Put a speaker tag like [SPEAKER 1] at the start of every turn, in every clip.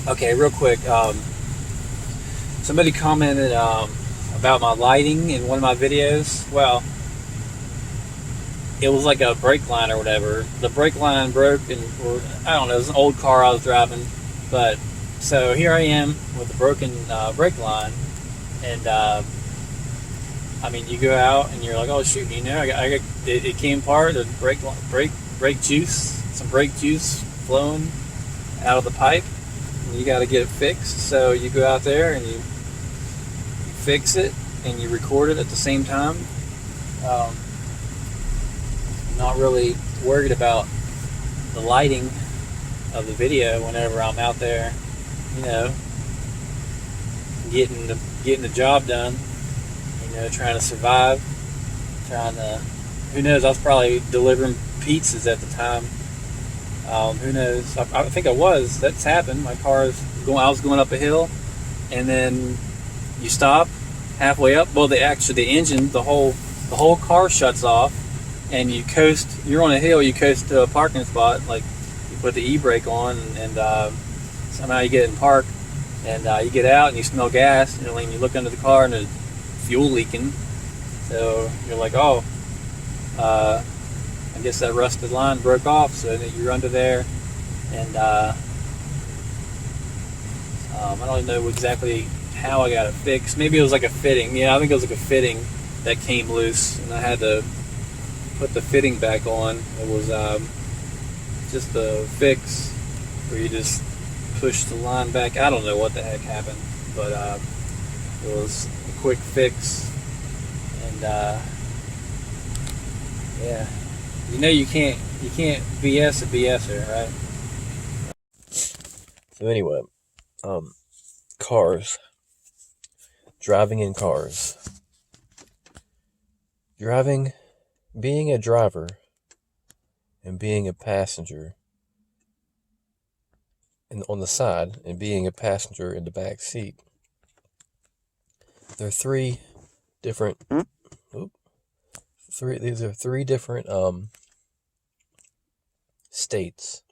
[SPEAKER 1] Okay, real quick. Somebody commented about my lighting in one of my videos. Well, it was like a brake line or whatever. The brake line broke, or I don't know. It was an old car I was driving, but so here I am with a broken brake line, and I mean, you go out and you're like, oh shoot, it came apart. There's brake juice, some brake juice flowing out of the pipe. And you got to get it fixed. So you go out there and you fix it and you record it at the same time. Um, not really worried about the lighting of the video whenever I'm out there, you know, getting the job done. You know, trying to survive, trying to. Who knows? I was probably delivering pizzas at the time. Who knows? I think I was. That's happened. My car is going. I was going up a hill, and then you stop halfway up. Well, the engine, the whole car shuts off, and you coast. You're on a hill. You coast to a parking spot. Like you put the e-brake on, and somehow you get in park, and you get out and you smell gas. And when you look under the car and there's fuel leaking, so you're like, oh, I guess that rusted line broke off. So you're under there, and I don't know exactly how I got it fixed. Maybe it was like a fitting. Yeah, I think it was like a fitting that came loose, and I had to put the fitting back on. It was just a fix where you just push the line back. I don't know what the heck happened, but it was a quick fix, and yeah, you know you can't BS a BSer, right?
[SPEAKER 2] So anyway, cars. Driving in cars. Being a driver and being a passenger on the side and being a passenger in the back seat. There are three different. These are three different states.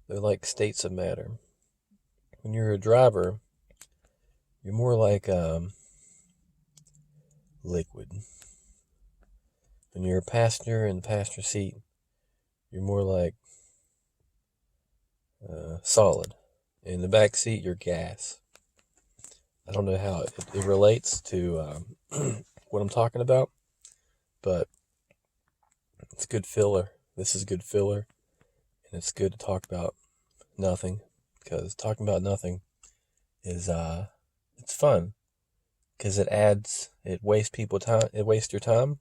[SPEAKER 2] They're like states of matter. When you're a driver, you're more like liquid. When you're a passenger in the passenger seat, you're more like solid. In the back seat, you're gas. I don't know how it relates to what I'm talking about, but it's good filler. This is good filler, and it's good to talk about nothing, because talking about nothing is it's fun, because it wastes your time,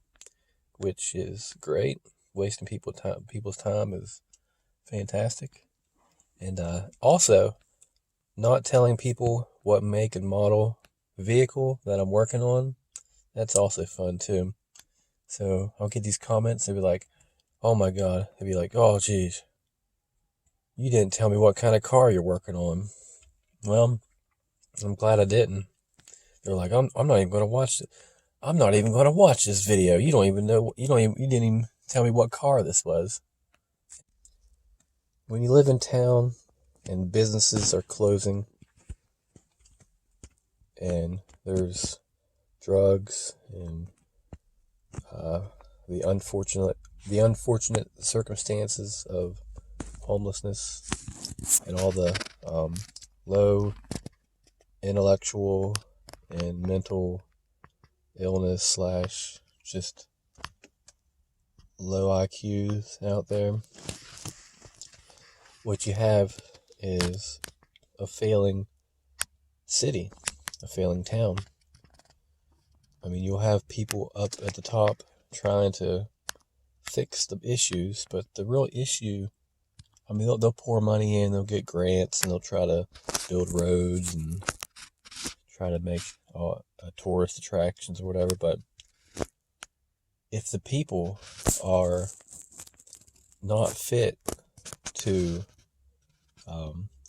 [SPEAKER 2] which is great. Wasting people's time is fantastic. And also, not telling people what make and model vehicle that I'm working on, that's also fun too. So I'll get these comments, they'll be like, oh my god, they'll be like, oh geez, you didn't tell me what kind of car you're working on. Well, I'm glad I didn't. They're like, I'm not even going to watch it. I'm not even going to watch this video. You didn't even tell me what car this was. When you live in town and businesses are closing and there's drugs and the unfortunate circumstances of homelessness and all the low intellectual and mental illness slash just low IQs out there, what you have is a failing city, a failing town. I mean, you'll have people up at the top trying to fix the issues, but the real issue, I mean, they'll pour money in, they'll get grants, and they'll try to build roads and try to make tourist attractions or whatever, but if the people are not fit to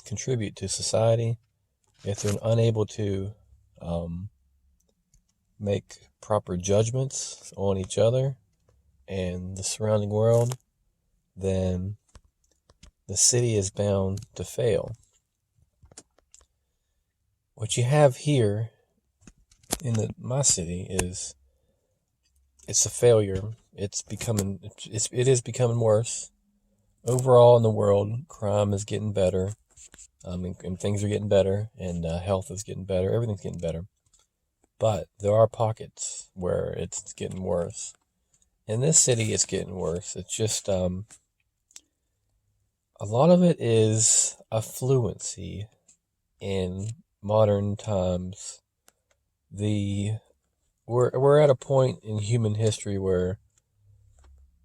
[SPEAKER 2] contribute to society, if they're unable to make proper judgments on each other and the surrounding world, then the city is bound to fail. what you have here in my city is it's a failure. It is becoming worse. Overall in the world, crime is getting better, and things are getting better, and health is getting better. Everything's getting better. But there are pockets where it's getting worse. In this city, it's getting worse. It's just a lot of it is affluency in modern times. We're at a point in human history where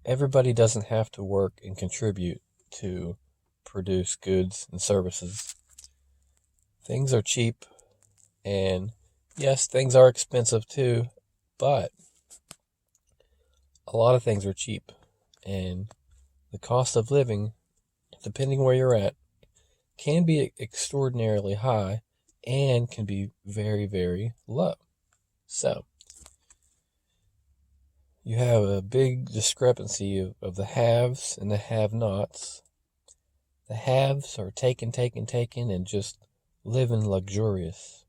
[SPEAKER 2] everybody doesn't have to work and contribute to produce goods and services. Things are cheap, and yes, things are expensive too, but a lot of things are cheap, and the cost of living, depending where you're at, can be extraordinarily high and can be very, very low. So, you have a big discrepancy of the haves and the have-nots. The haves are taking, and just living luxurious.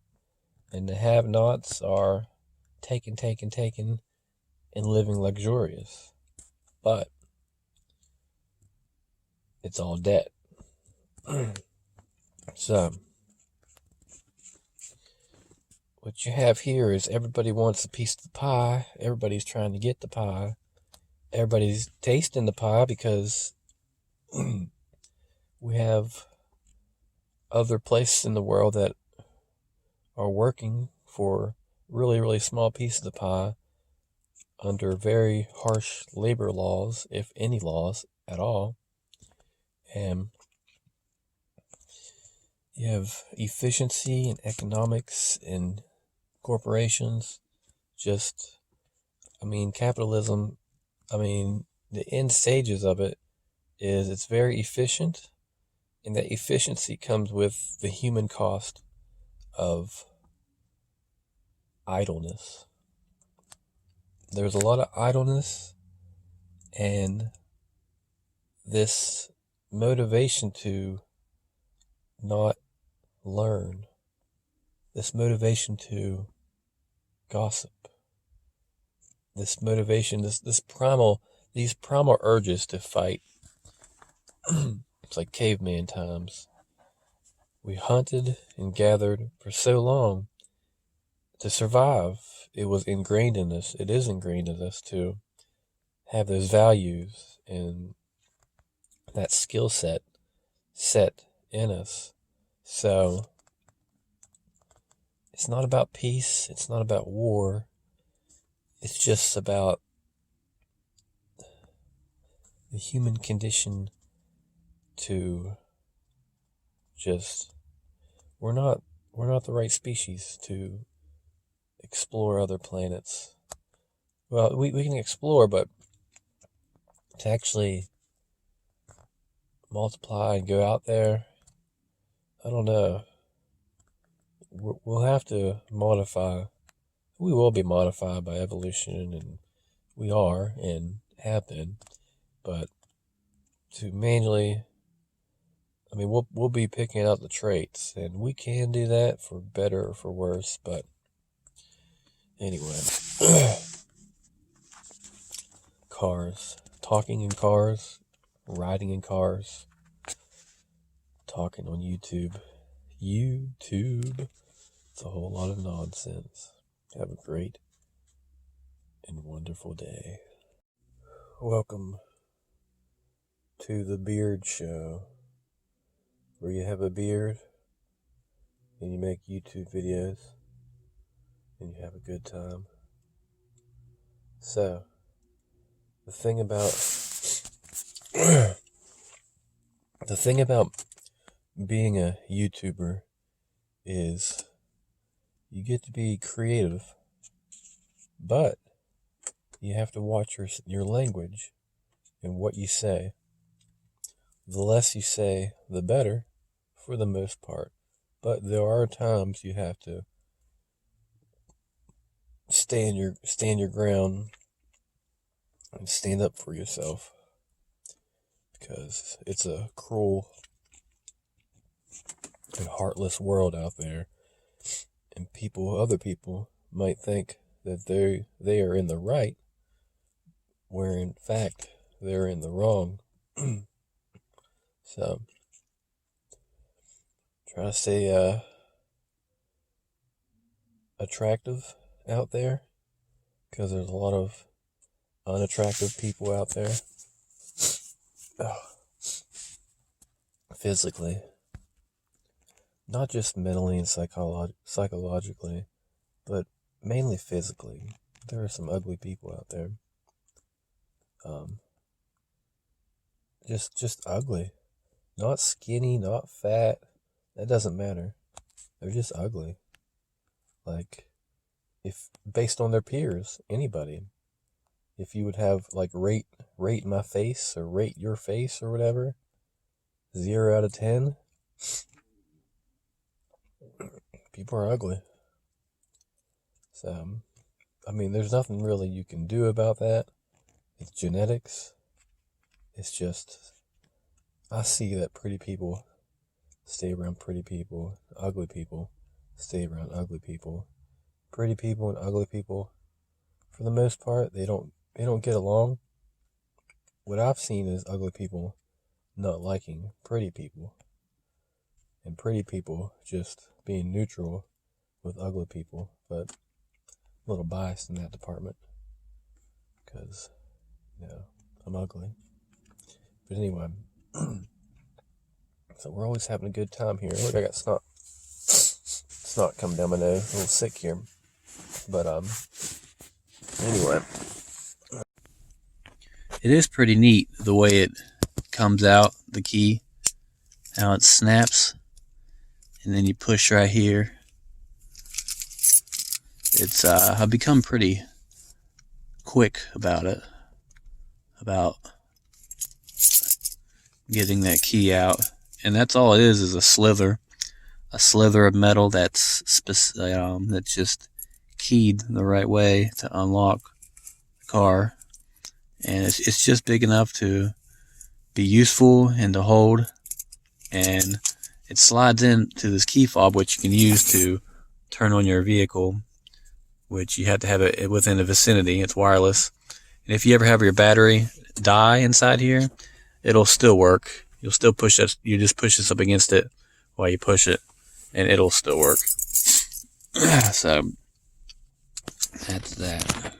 [SPEAKER 2] And the have-nots are taking, and living luxurious. But it's all debt. So, what you have here is everybody wants a piece of the pie. Everybody's trying to get the pie. Everybody's tasting the pie because we have other places in the world that are working for really, really small pieces of the pie under very harsh labor laws, if any laws at all. And you have efficiency and economics and corporations. Capitalism, the end stages of it is it's very efficient, and that efficiency comes with the human cost of idleness. There's a lot of idleness, and this motivation to not learn, this motivation to gossip, this motivation, these primal urges to fight. It's like caveman times. We hunted and gathered for so long to survive. It was ingrained in us. It is ingrained in us to have those values and that skill set in us. So it's not about peace. It's not about war. It's just about the human condition to just, we're not the right species to explore other planets. Well, we can explore, but to actually multiply and go out there, I don't know. We'll have to modify. We will be modified by evolution, and we are and have been. But to manually, we'll be picking out the traits, and we can do that for better or for worse. But anyway, cars, talking in cars, riding in cars, talking on YouTube. It's a whole lot of nonsense. Have a great and wonderful day. Welcome to the Beard Show, where you have a beard and you make YouTube videos and you have a good time. So, the thing about being a YouTuber is you get to be creative, but you have to watch your language and what you say. The less you say, the better, for the most part. But there are times you have to stand your ground and stand up for yourself, because it's a cruel and heartless world out there. And other people might think that they are in the right, where in fact they're in the wrong. So try to stay attractive out there, because there's a lot of unattractive people out there. Physically, not just mentally and psychologically, but mainly physically. There are some ugly people out there. Just ugly. Not skinny, not fat. That doesn't matter. They're just ugly. Like, if based on their peers, anybody. If you would have like rate my face or rate your face or whatever, 0 out of 10, people are ugly. So, I mean, there's nothing really you can do about that. It's genetics. It's just, I see that pretty people stay around pretty people, ugly people stay around ugly people. Pretty people and ugly people, for the most part, they don't get along. What I've seen is ugly people not liking pretty people, and pretty people just being neutral with ugly people. But a little biased in that department, because, I'm ugly. But anyway, so we're always having a good time here. Look, I got snot coming down my nose. A little sick here. But anyway,
[SPEAKER 1] It is pretty neat the way it comes out, the key, how it snaps, and then you push right here. It's I've become pretty quick about it, about getting that key out, and that's all it is a slither of metal that's just keyed the right way to unlock the car, and it's just big enough to be useful and to hold, and it slides into this key fob, which you can use to turn on your vehicle, which you have to have it within the vicinity. It's wireless, and if you ever have your battery die inside here, it'll still work. You'll still push it. You just push this up against it while you push it, and it'll still work. So that's that.